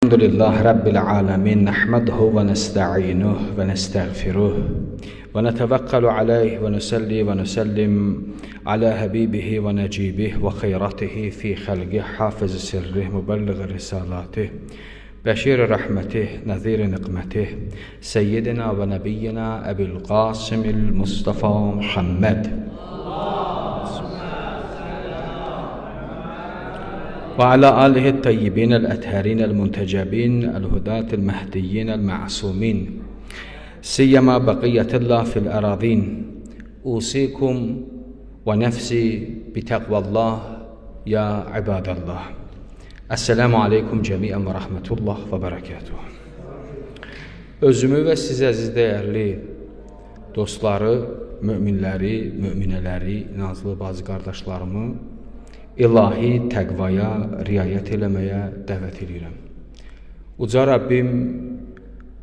الحمد لله رب العالمين نحمده ونستعينه ونستغفره ونتوكل عليه ونصلي ونسلم على حبيبه ونجيبه وخيرته في خلقه حافظ سره مبلغ رسالاته بشير رحمته نذير نقمته سيدنا ونبينا أبي القاسم المصطفى محمد وعلى آله الطيبين الأطهرين المنتجبين الهداة المهديين المعصومين سيما بقية الله في الأراضين أوصيكم ونفسي بتقوى الله يا عباد الله. Esselamu Aleyküm cəmiən və rəhmətullah və bərəkətuhu. Özümü və siz əziz dəyərli dostları, möminləri, möminələri, inanclı bacı qardaşlarımı ilahi təqvaya riayət eləməyə dəvət edirəm. Uca Rəbbim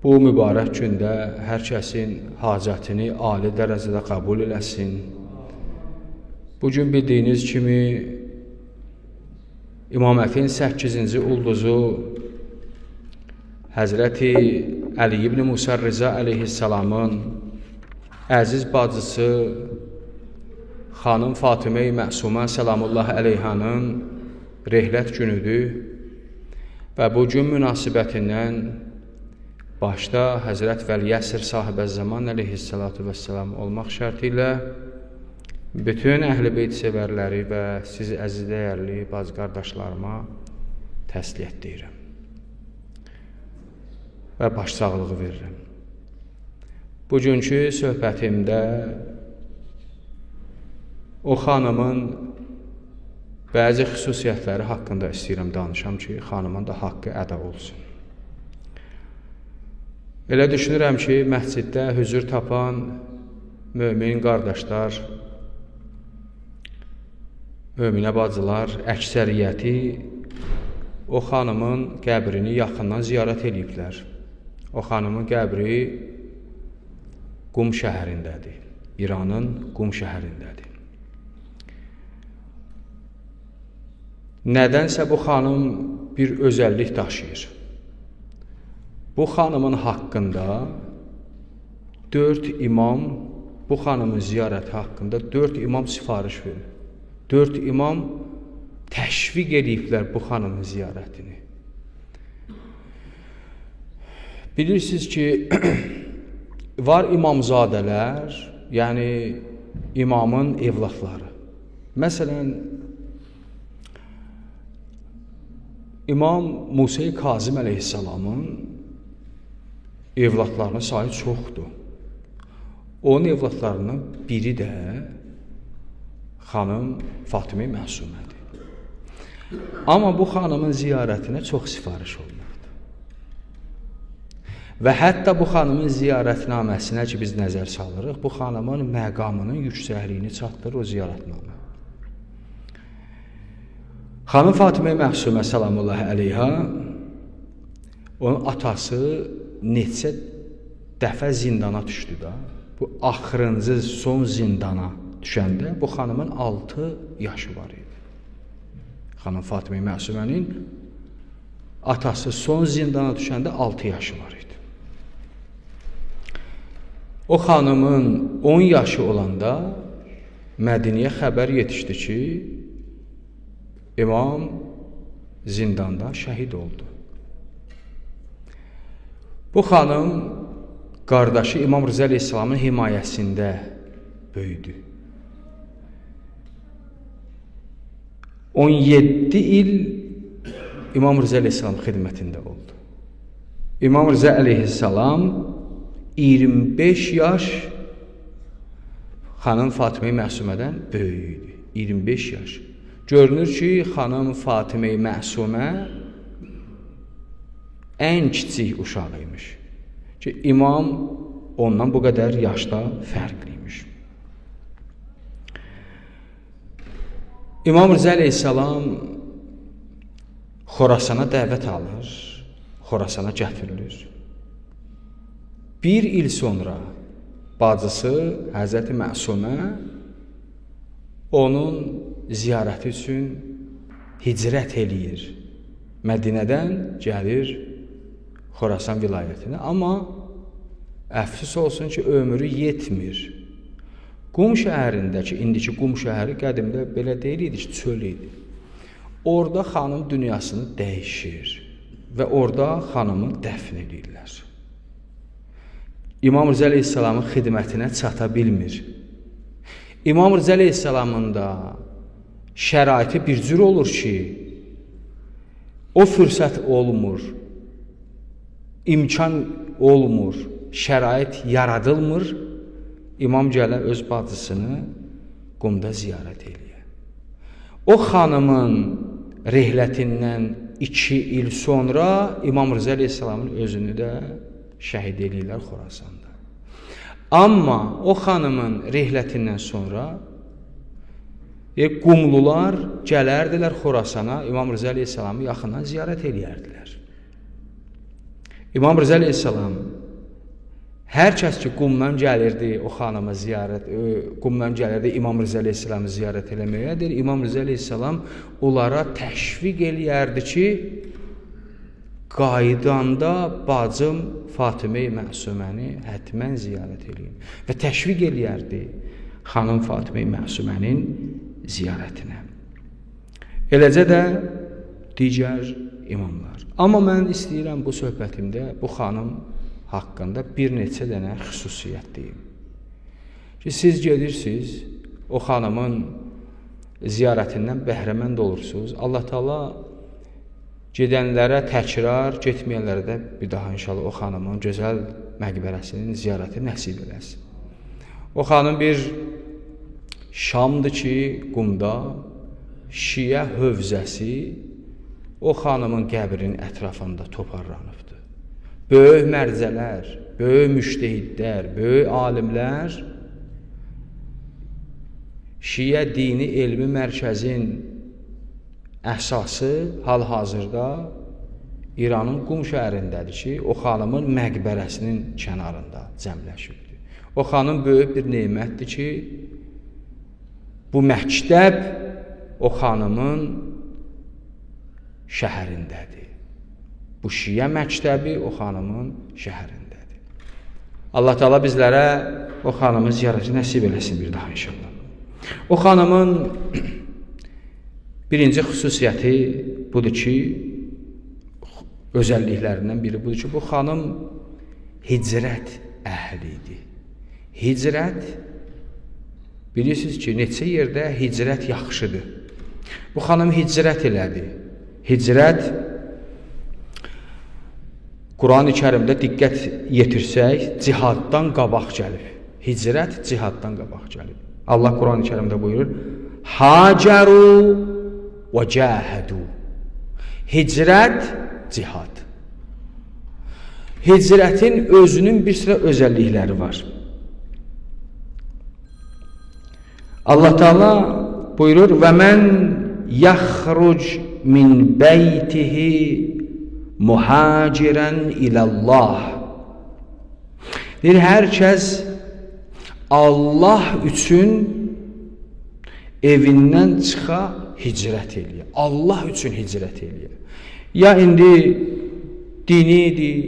bu mübarək gündə hər kəsin hacətini ali dərəcədə qəbul eləsin. Bugün bildiyiniz kimi İmamətin 8-ci ulduzu Həzrəti Əli ibn Musa Rıza əleyhissalamın əziz bacısı xanım Fatimə-i Məsumə səlamullahi əleyhanın rehlət günüdür və bu gün münasibətindən başda Həzrət Vəl-Yəsir sahibə zaman əleyhissalatu vəssalam olmaq şərti ilə bütün əhl-i beyt sevərləri və siz əziz dəyərli bacı qardaşlarıma təsliyyət deyirəm və başsağlığı verirəm. Bugünkü söhbətimdə o xanımın bəzi xüsusiyyətləri haqqında istəyirəm danışam ki, xanımın da haqqı əda olsun. Elə düşünürəm ki, məsciddə hüzur tapan mömin qardaşlar, möminə bacılar, əksəriyyəti o xanımın qəbrini yaxından ziyarət ediblər. O xanımın qəbri Qum şəhərindədir, İranın Qum şəhərindədir. Nədənsə bu xanım bir özəllik daşıyır. Bu xanımın haqqında 4 imam, bu xanımın ziyarəti haqqında 4 imam sifariş verir. 4 imam təşviq ediblər bu xanımın ziyarətini. Bilirsiniz ki, var imamzadələr, yəni imamın evlatları. Məsələn, İmam Musa-i Kazım əleyhissalamın evlatlarının sayı çoxdur. Onun evlatlarının biri də xanım Fatimə-i Məsumədir. Amma bu xanımın ziyarətinə çox sifariş olunurdu. Və hətta bu xanımın ziyarətnaməsinə ki, biz nəzər salırıq, bu xanımın məqamının yüksəkliyini çatdırır o ziyarətnamə. Xanım Fatimə-i Məsumə salamullahi əleyha, onun atası neçə dəfə zindana düşdü da. Bu axırıncı son zindana düşəndə bu xanımın 6 yaşı var idi. Xanım Fatimə-i Məsumənin atası son zindana düşəndə 6 yaşı var idi. O xanımın 10 yaşı olanda Mədiniyə xəbər yetişdi ki, İmam zindanda şəhid oldu. Bu xanım qardaşı İmam Rıza əleyhissalamın himayəsində böyüdü. 17 il İmam Rıza əleyhissalam xidmətində oldu. İmam Rıza əleyhissalam 25 yaş xanım Fatimə-i Məsumədən böyük idi. 25 yaş. Görünür ki, xanım Fatimə-i Məsumə ən kiçik uşağı imiş. Ki, imam ondan bu qədər yaşda fərqliymiş. İmam Rıza əleyhissalam Xorasana dəvət alır, Xorasana gətirilir. Bir il sonra bacısı Həzrəti Məsumə onun ziyarəti üçün hicrət eləyir. Mədinədən gəlir Xorasan vilayətinə. Amma əfsus olsun ki, ömrü yetmir. Qum şəhərindəki, indiki Qum şəhəri qədimdə belə deyil idi ki, çöl idi. Orada xanım dünyasını dəyişir və orada xanımı dəfn edirlər. İmam Rıza əleyhissalamın xidmətinə çata bilmir. İmam Rıza əleyhissalamın da şəraiti bir cür olur ki, o fürsət olmur, imkan olmur, şərait yaradılmır, İmam gələ öz bacısını Qumda ziyarət edir. O xanımın rehlətindən 2 il sonra İmam Rıza əleyhissalamın özünü də şəhid edirlər Xorasanda. Amma o xanımın rehlətindən sonra Qumlular gələrdilər Xorasana, İmam Rıza əleyhissalamı yaxından ziyarət edərdilər. İmam Rıza əleyhissalam hər kəs ki Qumdan gəlirdi o xanıma ziyarət, Qumdan gəlirdi İmam Rıza əleyhissalamı ziyarət eləməyədir. İmam Rıza əleyhissalam onlara təşviq eləyərdi ki, qaydanda bacım Fatimə-i Məsuməni hətmən ziyarət eləyin və təşviq eləyərdi xanım Fatimə-i Məsumənin ziyarətinə. Eləcə də digər imamlar. Amma mən istəyirəm bu söhbətimdə bu xanım haqqında bir neçə dənə xüsusiyyət deyim. Ki, siz gedirsiniz, o xanımın ziyarətindən bəhrəmənd olursunuz. Allah Taala gedənlərə təkrar, getməyənlərə də bir daha inşallah o xanımın gözəl məqbərəsinin ziyarəti nəsib eləsin. O xanım bir Şamdır ki, Qumda Şiə hövzəsi o xanımın qəbrinin ətrafında toparlanıbdır. Böyük mərcələr, böyük müştehidlər, böyük alimlər Şiə dini elmi mərkəzin əsası hal-hazırda İranın Qum şəhərindədir ki, o xanımın məqbərəsinin kənarında cəmləşibdir. O xanım böyük bir nemətdir ki, bu məktəb o xanımın şəhərindədir. Bu Şiə məktəbi o xanımın şəhərindədir. Allah Taala bizlərə o xanımın ziyarəti nəsib eləsin bir daha inşallah. O xanımın birinci xüsusiyyəti budur ki, özəlliklərindən biri budur ki, bu xanım hicrət əhlidir. Hicrət, bilirsiniz ki, neçə yerdə hicrət yaxşıdır. Bu xanım hicrət elədi. Hicrət, Quran-ı Kərimdə diqqət yetirsək, cihaddan qabaq gəlib. Hicrət cihaddan qabaq gəlib. Allah Quran-ı Kərimdə buyurur, Haceru və cəhədu. Hicrət, cihad. Hicrətin özünün bir sıra özəllikləri var. Allah Taala buyurur, və mən yaxruc min beytihi muhacirən ilallah. Hər kəs Allah üçün evindən çıxa hicrət eləyir. Allah üçün hicrət eləyir. Ya indi dinidir,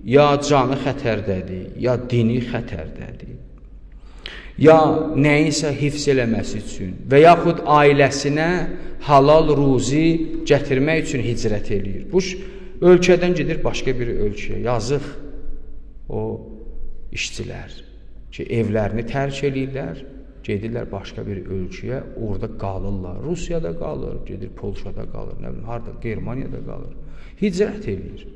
ya canı xətərdədir, ya dini xətərdədir. Ya nəyinsə hifz eləməsi üçün və yaxud ailəsinə halal ruzi gətirmək üçün hicrət eləyir. Bu ölkədən gedir başqa bir ölkəyə. Yazıq o işçilər ki, evlərini tərk eləyirlər, gedirlər başqa bir ölkəyə, orada qalırlar. Rusiyada qalır, gedir Polşada qalır, nə bilim, harada, Germaniyada qalır. Hicrət eləyir.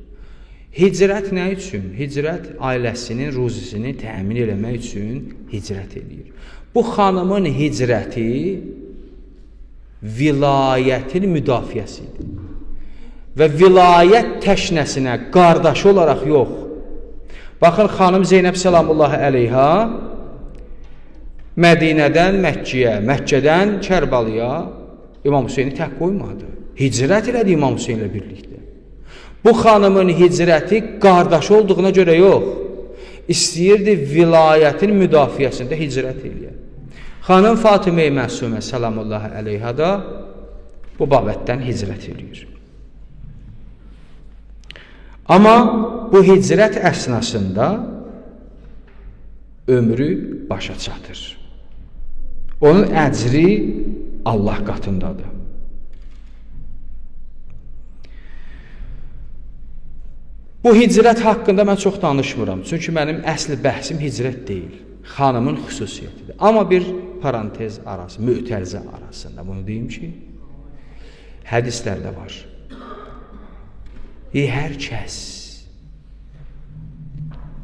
Hicrət nə üçün? Hicrət ailəsinin ruzisini təmin eləmək üçün hicrət eləyir. Bu xanımın hicrəti vilayətin müdafiəsidir. Və vilayət təşnəsinə qardaşı olaraq yox. Baxın, xanım Zeynəb salamullahi əleyha Mədinədən Məkkəyə, Məkkədən Kərbalıya İmam Hüseyni tək qoymadı. Hicrət elədi İmam Hüseynlə birlikdə. Bu xanımın hicrəti qardaşı olduğuna görə yox, istəyirdi vilayətin müdafiəsində hicrət eləyər. Xanım Fatimə-i Məsumə salamullahi əleyha da bu babətdən hicrət eləyir. Amma bu hicrət əsnasında ömrü başa çatır. Onun əcri Allah qatındadır. Bu hicrət haqqında mən çox danışmıram. Çünki mənim əsl bəhsim hicrət deyil. Xanımın xüsusiyyətidir. Amma bir parantez arası, mütərizə arasında bunu deyim ki, hədislərdə var. Hər kəs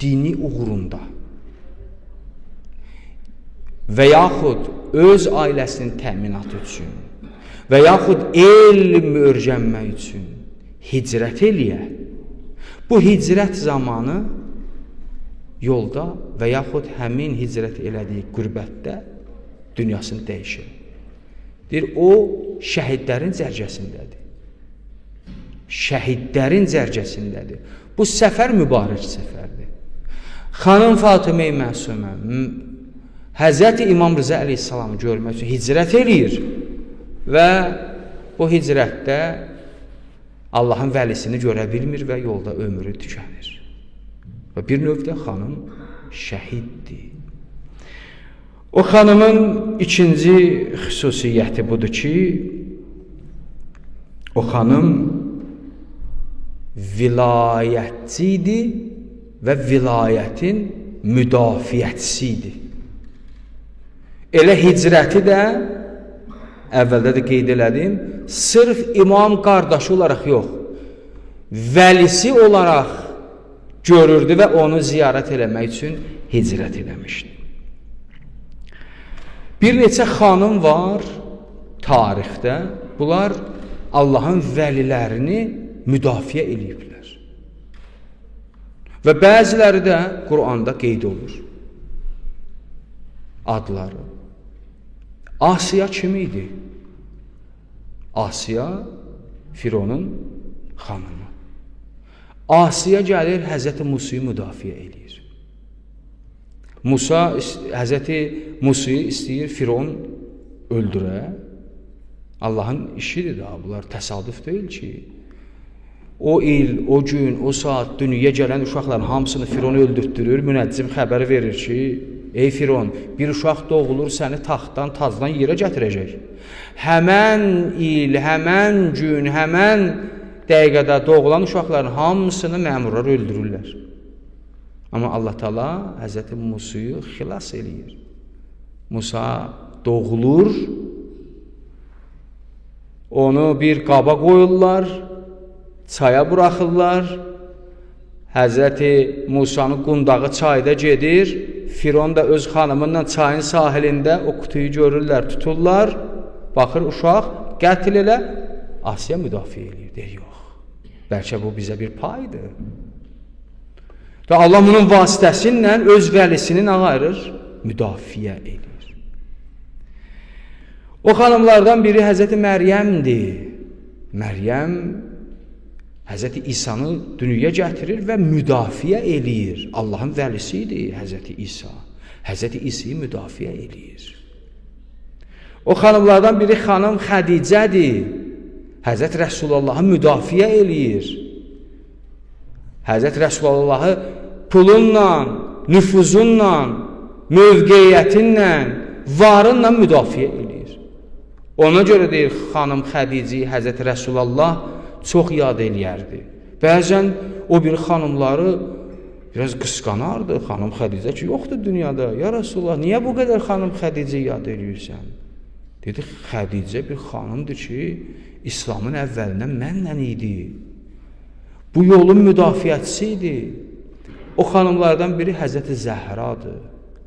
dini uğrunda və yaxud öz ailəsinin təminatı üçün və yaxud elm öyrənmək üçün hicrət eləyə, bu hicrət zamanı yolda və yaxud həmin hicrət elədiyi qürbətdə dünyasını dəyişir. Deyir, o şəhidlərin cərgəsindədir. Şəhidlərin cərgəsindədir. Bu səfər mübarək səfərdir. Xanım Fatıma-i Məsumə Həzrəti İmam Rıza əleyhissalamı görmək üçün hicrət eləyir və bu hicrətdə Allahın vəlisini görə bilmir və yolda ömrü tükənir. Və bir növdə xanım şəhiddir. O xanımın ikinci xüsusiyyəti budur ki, o xanım vilayətçidir və vilayətin müdafiətçisidir. Elə hicrəti də əvvəldə də qeyd elədim, sırf imam qardaşı olaraq yox, vəlisi olaraq görürdü və onu ziyarət eləmək üçün hicrət eləmişdi. Bir neçə xanım var tarixdə, bunlar Allahın vəlilərini müdafiə eləyiblər. Və bəziləri də Quranda qeyd olur. Adları. Asiya kim idi? Asiya Fironun xanımı. Asiya gəlir Həzrəti Musa'yı müdafiə eləyir. Həzrəti Musa'yı istəyir Firon öldürə. Allahın işidir da, bunlar təsadüf deyil ki. O il, o gün, o saat dünyaya gələn uşaqların hamısını Firon öldürtdürür. Münəccim xəbər verir ki, ey Firon, bir uşaq doğulur, səni taxtdan, tacdan yerə gətirəcək. Həmən il, həmən gün, həmən dəqiqədə doğulan uşaqların hamısını məmurlar öldürürlər. Amma Allah Taala Həzrəti Musa'yı xilas eləyir. Musa doğulur, onu bir qaba qoyurlar, çaya buraxırlar. Həzrəti Musa'nın qundağı çayda gedir. Firon da öz xanımınla çayın sahilində o qutuyu görürlər, tuturlar. Baxır uşaq, qətl elə, Asiya müdafiə eləyir. Deyir, yox, bəlkə bu bizə bir paydır. Və Allah bunun vasitəsilə öz vəlisini nə ayırır? Müdafiə edir. O xanımlardan biri Həzrəti Məryəmdir. Məryəm Həzrəti İsa'nı dünyaya gətirir və müdafiə eləyir. Allahın vəlisi idi Həzrəti İsa. Həzrəti İsa'yı müdafiə eləyir. O xanımlardan biri xanım Xədicədir. Həzrət Rəsulullahı müdafiə eləyir. Həzrət Rəsulullahı pulunla, nüfuzunla, mövqeyyətinlə, varınla müdafiə eləyir. Ona görə deyir, xanım Xədicə Həzrət Rəsulullah çox yad eləyərdi. Bəzən o bir xanımları biraz qısqanardı. Xanım Xədicə ki, yoxdur dünyada. Ya Rasulullah, niyə bu qədər xanım Xədicə yad eləyirsən? Dedi, Xədicə bir xanımdır ki, İslamın əvvəlindən mənlə idi. Bu yolun müdafiətçisi idi. O xanımlardan biri Həzrəti Zəhradır.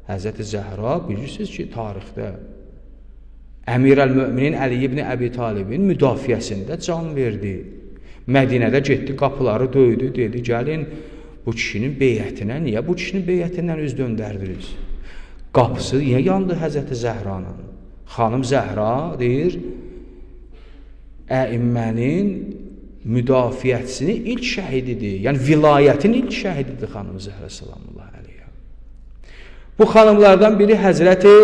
Həzrəti Zəhra bilirsiniz ki, tarixdə Əmir-əl-Möminin Əli ibn Əbi Talibin müdafiəsində can verdi. Mədinədə getdi, qapıları döydü, dedi, gəlin bu kişinin beyətinə, niyə bu kişinin beyətindən üz döndərdiniz? Qapısı niyə yandı Həzrəti Zəhranın? Xanım Zəhra deyir, əimmənin müdafiəçisinin ilk şəhididir. Yəni vilayətin ilk şəhididir xanım Zəhra sallallahu əleyhə. Bu xanımlardan biri Həzrəti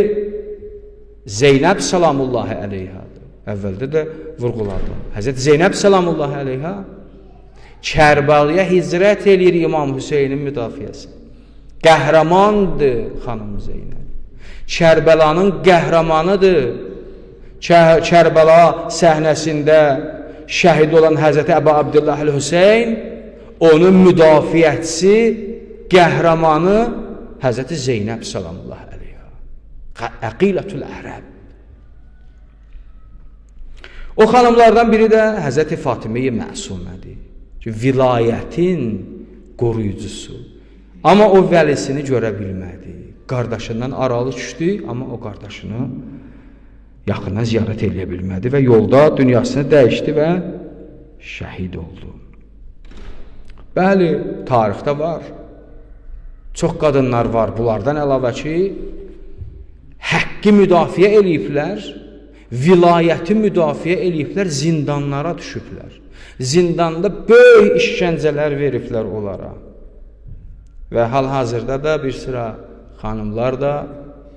Zeynəb salamullahi əleyhədir. Əvvəldə də vurğuladım. Həzrəti Zeynəb salamullahi əleyhə Kərbalaya hicrət eləyir İmam Hüseynin müdafiəsi. Qəhrəmandır xanım Zeynəb. Kərbəlanın qəhrəmanıdır. Kərbəla səhnəsində şəhid olan Həzrəti Əbu Abdullah Hüseyn, onun müdafiətçisi, qəhrəmanı Həzrəti Zeynəb salamullah əleyhə. Əqilətul Ərəb. O xanımlardan biri də Həzrəti Fatimə-i Məsumədir. Vilayətin qoruyucusu. Amma o vəlisini görə bilmədi. Qardaşından aralı düşdü, amma o qardaşını yaxından ziyarət eləyə bilmədi və yolda dünyasını dəyişdi və şəhid oldu. Bəli, tarixdə var. Çox qadınlar var. Bunlardan əlavə ki, həqqi müdafiə eləyiblər, vilayəti müdafiə eləyiblər, zindanlara düşüblər. Zindanda böyük işgəncələr veriblər onlara. Və hal-hazırda da bir sıra xanımlar da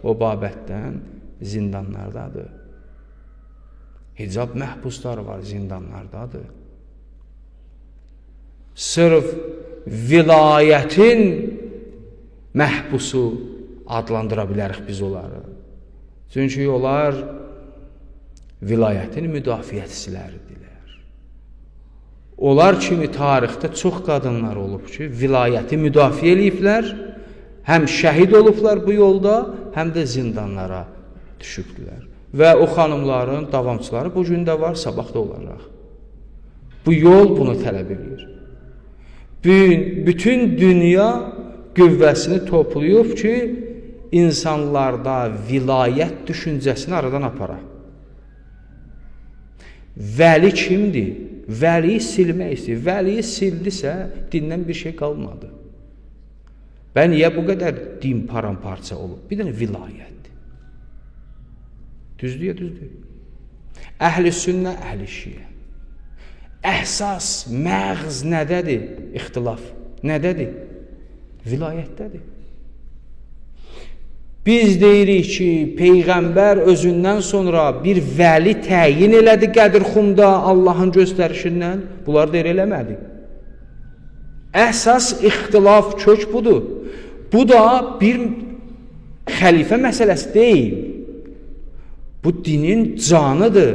o babətdən zindanlardadır. Hicab məhbusları var, zindanlardadır. Sırf vilayətin məhbusu adlandıra bilərik biz onları. Çünki onlar vilayətin müdafiəçisiləridirlər. Onlar kimi tarixdə çox qadınlar olub ki, vilayəti müdafiə eləyiblər, həm şəhid olublar bu yolda, həm də zindanlara düşübdülər. Və o xanımların davamçıları bu gün də var, sabah da olacaq. Bu yol bunu tələb edir. Bütün dünya qüvvəsini toplayıb ki, insanlarda vilayət düşüncəsini aradan apara. Vəli kimdir? Vəliyi silmək istəyir. Vəliyi sildisə, dindən bir şey qalmadı. Və niyə bu qədər din paramparça olub? Bir dənə vilayət. Düzdür, düzdür. Əhl-i sünnə, əhl-i şiə. Əhsas, məğz nədədir? İxtilaf. Nədədir? Vilayətdədir. Biz deyirik ki, Peyğəmbər özündən sonra bir vəli təyin elədi Qədirxumda Allahın göstərişindən. Bunlar da eləmədi. Əsas ixtilaf kök budur. Bu da bir xəlifə məsələsi deyil. Bu dinin canıdır.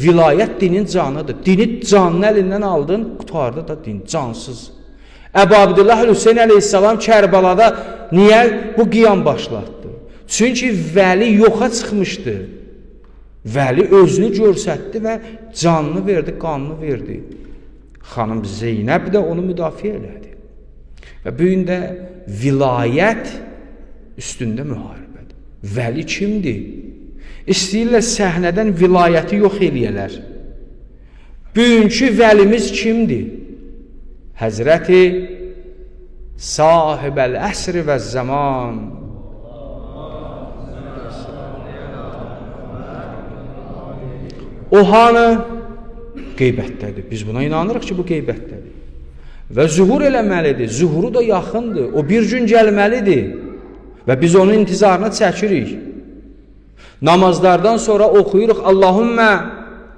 Vilayət dinin canıdır. Dini canını əlindən aldın, qutardı da din, cansız. Əbu Abdullah Hüseyn əleyhissalam Kərbalada niyə bu qiyam başlatdı? Çünki vəli yoxa çıxmışdı. Vəli özünü göstərdi və canını verdi, qanını verdi. Xanım Zeynəb də onu müdafiə elədi. Və bu gün də vilayət üstündə müharibədir. Vəli kimdir? İstəyirlər səhnədən vilayəti yox eləyələr. Bugünkü vəlimiz kimdir? Həzrəti sahibəl əsri və zaman. O hanı? Qeybətdədir. Biz buna inanırıq ki, bu qeybətdədir. Və zuhur eləməlidir. Zuhuru da yaxındır. O bir gün gəlməlidir. Və biz onun intizarına çəkirik. Namazlardan sonra oxuyuruq. Allahümmə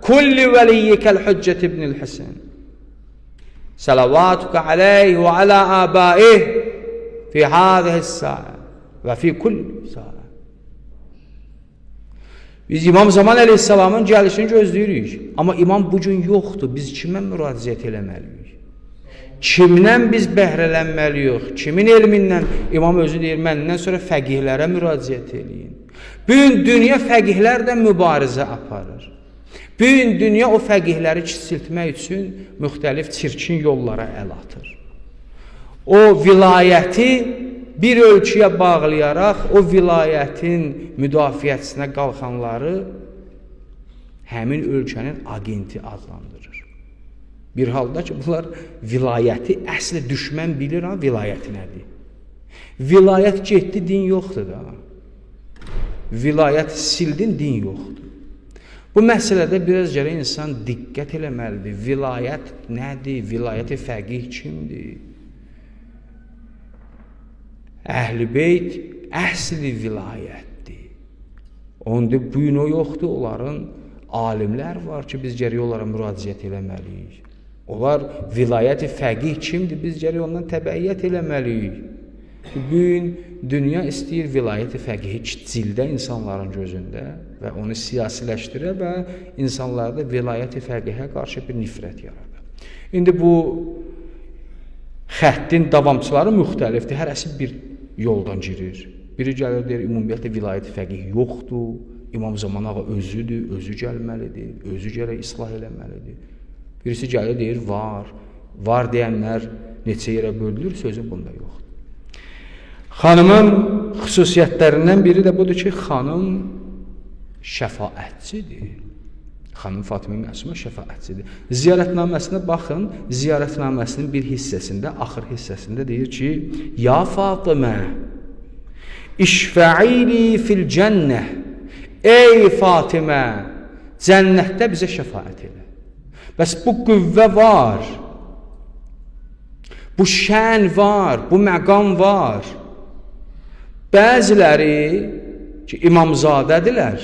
kulli vəliyyikəl hüccət ibnil Həsən. Salavatükə aleyh və alə əbaih fi hədihis saə və fi kulli saə. Biz İmam Zaman əleyhissalamın gəlişini gözləyirik. Amma imam bugün yoxdur. Biz kimə müraciət eləməliyik? Kimdən biz bəhrələnməliyik? Kimin elmindən? İmam özü deyir, məndən sonra fəqihlərə müraciət eləyin. Bugün dünya fəqihlərlə mübarizə aparır. Bugün dünya o fəqihləri kiçiltmək üçün müxtəlif çirkin yollara əl atır. O vilayəti bir ölçüyə bağlayaraq o vilayətin müdafiəçisinə qalxanları həmin ölkənin agenti adlandırır. Bir halda ki, bunlar vilayəti əsli düşmən bilir, ha, vilayəti nədir? Vilayət getdi, din yoxdur da. Vilayət sildin, din yoxdur. Bu məsələdə biraz gərək insan diqqət eləməlidir. Vilayət nədir? Vilayəti fəqih kimdir? Əhl-i Beyt əsli vilayətdir. Onda bu gün o yoxdur, onların alimlər var ki, biz gərək onlara müraciət eləməliyik. Onlar vilayət-i fəqih kimdir? Biz gərək ondan təbəiyyət eləməliyik. Bugün dünya istəyir vilayət-i fəqihi cildə insanların gözündə və onu siyasiləşdirə və insanlarda vilayət-i fəqihə qarşı bir nifrət yaradır. İndi bu xəttin davamçıları müxtəlifdir, hərəsi bir yoldan girir. Biri gəlir, deyir, ümumiyyətlə vilayət-i fəqih yoxdur, İmam Zaman ağa özüdür, özü gəlməlidir, özü gərək islah eləməlidir. Birisi gəlir, deyir, var deyənlər neçə yerə bölünür, sözü bunda yoxdur. Xanımın xüsusiyyətlərindən biri də budur ki, xanım şəfaətçidir. Xanım Fatimə Məsumə şəfaətçidir. Ziyarətnaməsinə baxın, ziyarətnaməsinin bir hissəsində, axır hissəsində deyir ki, Ya Fatimə, İşfə'ili fil cənnə, ey Fatimə, cənnətdə bizə şəfaət elə. Bəs bu qüvvə var, bu şən var, bu məqam var. Bəziləri ki, imamzadədirlər,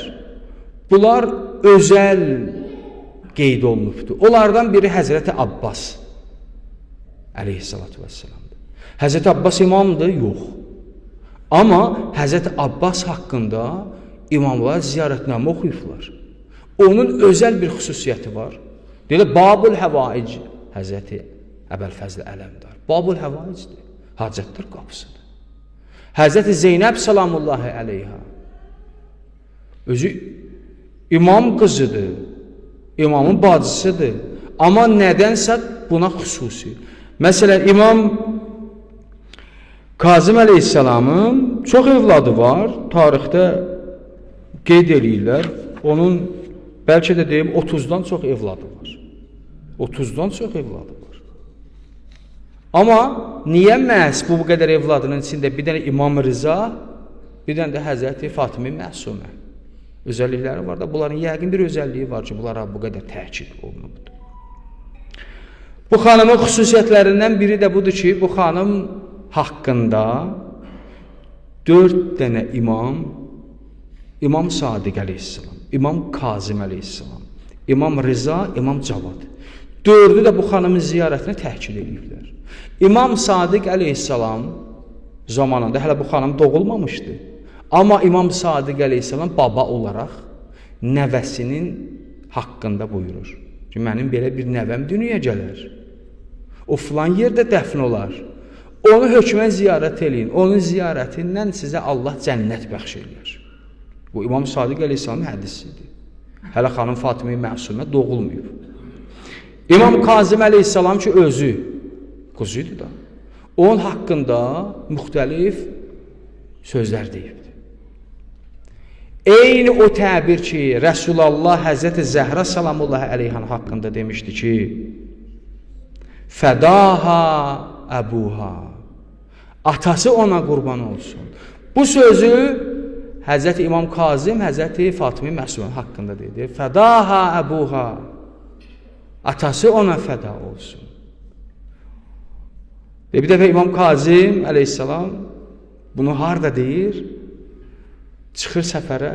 bunlar özəl qeyd olunubdur. Onlardan biri Həzrəti Abbas əleyhissalatu vəssalamdır. Həzrəti Abbas imamdır? Yox. Amma Həzrəti Abbas haqqında imamlar ziyarətnamə oxuyublar. Onun özəl bir xüsusiyyəti var. Deyirlər, Babul Həvaic Həzrəti Əbəlfəzl Ələmdar. Babul Həvaicdir, hacətlər qapısıdır. Həzrəti Zeynəb salamullahi əleyha özü imam qızıdır, imamın bacısıdır. Amma nədənsə buna xüsusi. Məsələn, İmam Kazım əleyhissalamın çox evladı var, tarixdə qeyd eləyirlər. Onun bəlkə də deyim 30-dan çox evladı var. 30-dan çox evladı var. Amma niyə məhz bu qədər evladının içində bir dənə İmam Rıza, bir dənə də Həzrəti Fatimə Məsumə özəllikləri var da, bunların yəqin bir özəlliyi var ki, bunlara bu qədər təkid olunubdur. Bu xanımın xüsusiyyətlərindən biri də budur ki, bu xanım haqqında 4 dənə İmam Sadiq əleyhissalam, İmam Kazım əleyhissalam, İmam Rıza, İmam Cavad. 4'ü də bu xanımın ziyarətini təhkil ediblər. İmam Sadiq əleyhissalam zamanında hələ bu xanım doğulmamışdı. Amma İmam Sadiq əleyhissalam baba olaraq nəvəsinin haqqında buyurur ki, mənim belə bir nəvəm dünyaya gələr. O filan yerdə dəfn olar. Onu hökmən ziyarət eləyin. Onun ziyarətindən sizə Allah cənnət bəxş eləyər. Bu İmam Sadiq əleyhissalamın hədisidir. Hələ xanım Fatimə Məsumə doğulmayıb. İmam Kazım əleyhissalam ki, özü quzuydu da. Onun haqqında müxtəlif sözlər deyibdir. Eyni o təbir ki, Rəsulallah Həzrəti Zəhra salamullahi əleyhanın haqqında demişdi ki, Fədaha əbuha, atası ona qurban olsun. Bu sözü Həzrəti İmam Kazım Həzrəti Fatimə Məsumə haqqında dedi. Fədaha əbuha, atası ona fəda olsun. Bir dəfə İmam Kazım əleyhissalam bunu harda deyir? Çıxır səfərə,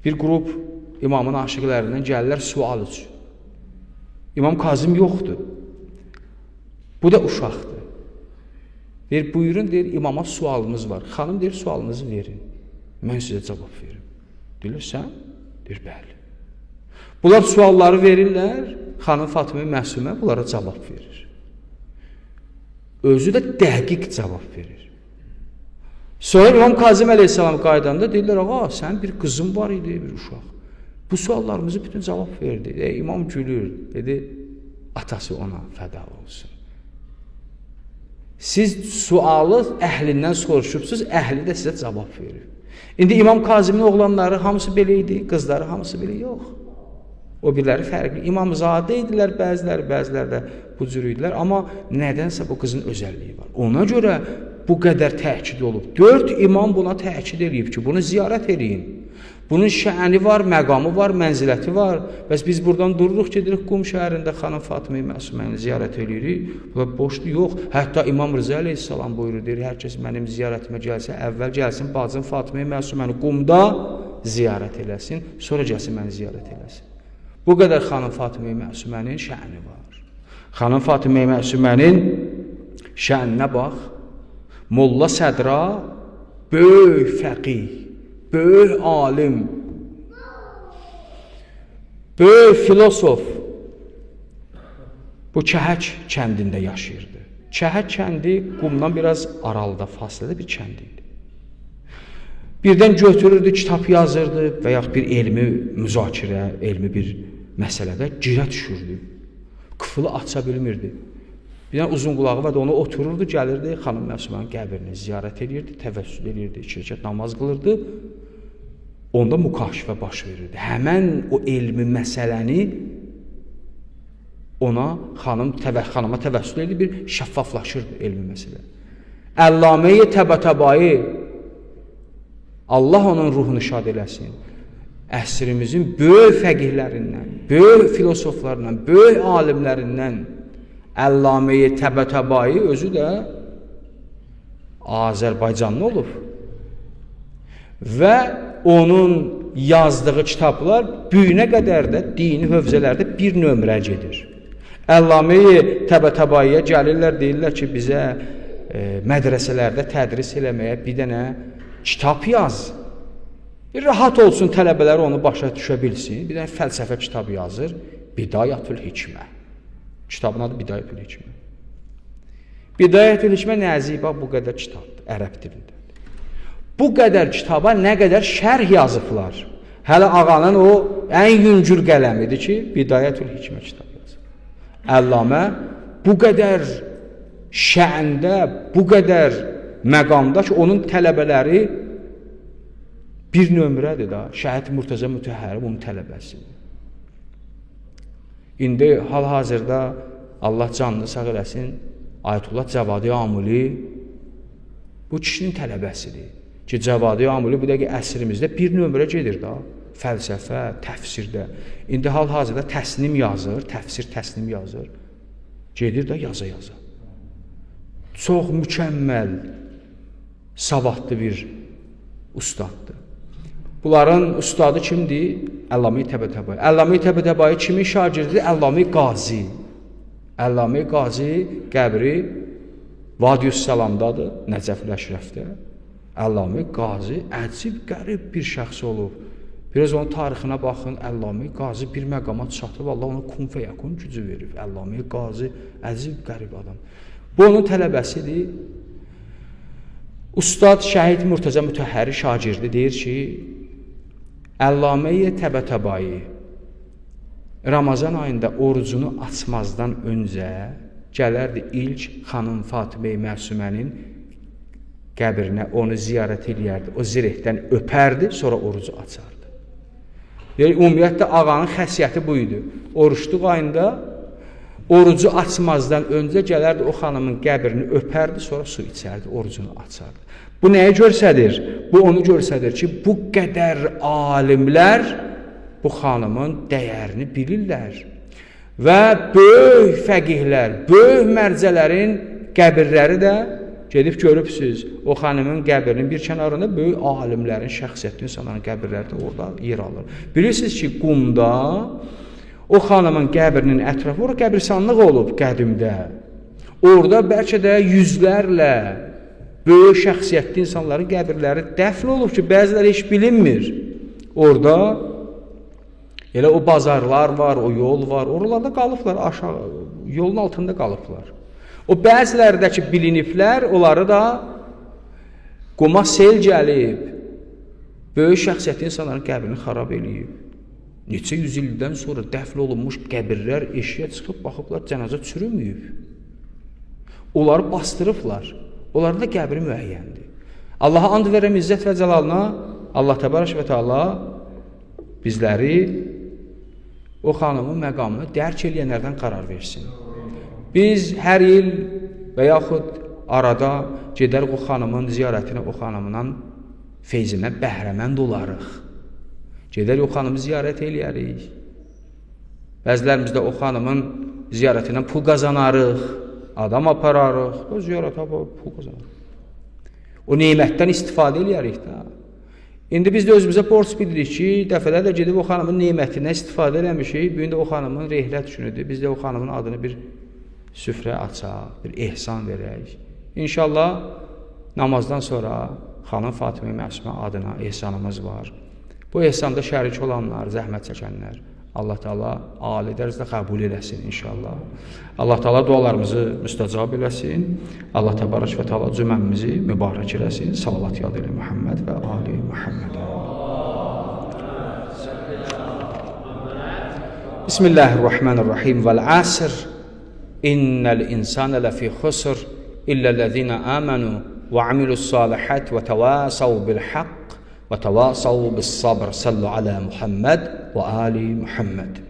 bir qrup imamın aşiqlərindən gəlirlər sual üçün. İmam Kazım yoxdur. Bu da uşaqdır. Deyir, buyurun, deyir, imama sualımız var. Xanım deyir, sualınızı verin. Mən sizə cavab verim. Deyir, sən? Deyir, bəli. Bunlar sualları verirlər, xanım Fatimə Məsumə bunlara cavab verir. Özü də dəqiq cavab verir. Sonra İmam Kazım əleyhissalam qaydanda deyirlər, ağa, sən bir qızın var idi, bir uşaq. Bu suallarımızı bütün cavab verdi. İmam gülür, dedi, atası ona fəda olsun. Siz sualı əhlindən soruşubsuz, əhli də sizə cavab verir. İndi İmam Kazımın oğlanları hamısı belə idi, qızları hamısı belə yox. O birləri fərqli. İmamzadə idilər, bəziləri də bu cür idilər. Amma nədənsə bu qızın özəlliyi var. Ona görə bu qədər təkid olub. 4 imam buna təkid edib ki, bunu ziyarət edin. Bunun şəni var, məqamı var, mənziləti var. Bəs biz buradan dururuq ki, dedik, Qum şəhərində xanım Fatimə Məsuməni ziyarət edirik. Bu boşdur, yox. Hətta İmam Rıza əleyhissalam buyurur, deyir, hər kəs mənim ziyarətimə gəlsə, əvvəl gəlsin, bacım Fatimə Məsuməni Qumda ziyarət eləsin, sonra gəlsin məni ziyarət eləsin. Bu qədər xanım Fatimə Məsumənin şəni var. Xanım Fatimə Məsumənin şəninə bax. Molla Sədra böyük fəqih, böyük alim, böyük filosof bu Kəhək kəndində yaşayırdı. Kəhək kəndi Qumdan biraz aralıda, fasilədə bir kənd idi. Birdən götürürdü, kitab yazırdı və yaxud bir elmi müzakirə, elmi bir məsələdə girə düşürdü. Qıfılı aça bilmirdi. Bir dənə uzun qulağı var da onu otururdu, gəlirdi, xanım Məsumənin qəbrini ziyarət edirdi, təvəssül edirdi, 2 rəkət namaz qılırdı. Onda mükaşifə baş verirdi. Həmən o elmi məsələni ona xanıma təvəssül edirdi, bir şəffaflaşırdı elmi məsələ. Əllamə-i Təbətəbai, Allah onun ruhunu şad eləsin. Əsrimizin böyük fəqihlərindən, böyük filosoflarından, böyük alimlərindən Əllamə-i Təbətəbai özü də Azərbaycanlı olub. Və onun yazdığı kitablar büyünə qədər də dini hövzələrdə bir nömrə gedir. Əllamə-i Təbətəbaiyə gəlirlər, deyirlər ki, bizə mədrəsələrdə tədris eləməyə bir dənə kitab yaz. Bir rahat olsun, tələbələr onu başa düşə bilsin. Bir dənə fəlsəfə kitabı yazır. Bidayətül Hikmə. Kitabın adı Bidayətül Hikmə. Bidayətül Hikmə Nəzibə bu qədər kitabdır, ərəb dilində. Bu qədər kitaba nə qədər şərh yazıblar. Hələ ağanın o ən yüngül qələmidir ki, Bidayətül Hikmə kitabı yazır. Əllamə bu qədər şəndə, bu qədər məqamda ki, onun tələbələri bir nömrədir da, Şəhid Murtəza Mütəhhəri onun tələbəsidir. İndi hal-hazırda Allah canını sağ eləsin, Ayətullah Cəvadi Amuli bu kişinin tələbəsidir. Ki, Cəvadi Amuli bu dəqiqə əsrimizdə bir nömrə gedir da, fəlsəfə, təfsirdə. İndi hal-hazırda təsnim yazır, təfsir təsnim yazır. Gedir də yaza-yaza. Çox mükəmməl, savadlı bir ustaddır. Bunların ustadı kimdir? Əllamə-i Təbətəbai. Əllamə-i Təbətəbai kimin şagirdidir? Əllamə-i Qazi. Əllamə-i Qazi qəbri Vadiyüs-Səlamdadır, Nəcəf-ül Əşrəfdə. Əllamə-i Qazi əcib, qərib bir şəxs olub. Biraz onun tarixinə baxın, Əllamə-i Qazi bir məqama çatıb, Allah ona kun və yakun gücü verib. Əllamə-i Qazi əcib, qərib adam. Bu onun tələbəsidir. Ustad Şəhid Murtəza Mütəhhəri şagirdi deyir ki, Əllamə-i Təbətəbai Ramazan ayında orucunu açmazdan öncə gələrdi ilk xanım Fatimə Məsumənin qəbrinə, onu ziyarət eləyərdi, o zirehdən öpərdi, sonra orucu açardı. Yəni, ümumiyyətlə, ağanın xəsiyyəti bu idi. Oruçluq ayında orucu açmazdan öncə gələrdi, o xanımın qəbrini öpərdi, sonra su içərdi, orucunu açardı. Bu nəyə görsədir? Bu onu görsədir ki, bu qədər alimlər bu xanımın dəyərini bilirlər. Və böyük fəqihlər, böyük mərcələrin qəbirləri də gedib görübsünüz. O xanımın qəbrinin bir kənarında böyük alimlərin, şəxsiyyətli insanların qəbirləri də orada yer alır. Bilirsiniz ki, Qumda o xanımın qəbrinin ətrafı, orada qəbirstanlıq olub qədimdə. Orada bəlkə də yüzlərlə böyük şəxsiyyətli insanların qəbirləri dəfn olub ki, bəziləri heç bilinmir. Orada elə o bazarlar var, o yol var, oralarda qalıblar, aşağı, yolun altında qalıblar. O bəzilərdəki biliniblər, onları da Quma sel gəlib, böyük şəxsiyyətli insanların qəbrini xarab eləyib. Neçə yüz ildən sonra dəfn olunmuş qəbirlər eşiyə çıxıb, baxıblar, cənazə çürüməyib. Onları bastırıblar. Onların da qəbri müəyyəndir. Allaha and verəm izzət və cəlalına, Allah təbarək və təala bizləri o xanımın məqamını dərk eləyənlərdən qərar versin. Biz hər il və yaxud arada gedərik o xanımın ziyarətinə, o xanımın feyzindən bəhrəmənd olarıq. Gedərik o xanımı ziyarət eləyərik. Bəzilərimiz də o xanımın ziyarətindən pul qazanarıq, adam apararıq, o ziyarətə pul qazanarıq. O neymətdən istifadə eləyərik də. İndi biz də özümüzə borc bilirik ki, dəfələrlə gedib o xanımın nemətindən istifadə eləmişik. Bu gün də o xanımın rehlət günüdür. Biz də o xanımın adını bir süfrə açaq, bir ehsan verək. İnşallah namazdan sonra xanım Fatimə Məsumə adına ehsanımız var. Bu ehsanda şərik olanlar, zəhmət çəkənlər, Allah Teala ali dərəcədə qəbul eləsin inşallah. Allah Teala dualarımızı müstəcab eləsin. Allah Təbarək və Teala cüməmizi mübarək eləsin. Salavat yad elə Muhammed və ali Muhammed. Bismillahirrahmanirrahim. Vel asr. İnnel insane lefi khusr illellezine amenu ve amilus salihat ve tevasav bil haqq ve tevasav bis sabr. Sallu ala Muhammed ve ali Muhammed.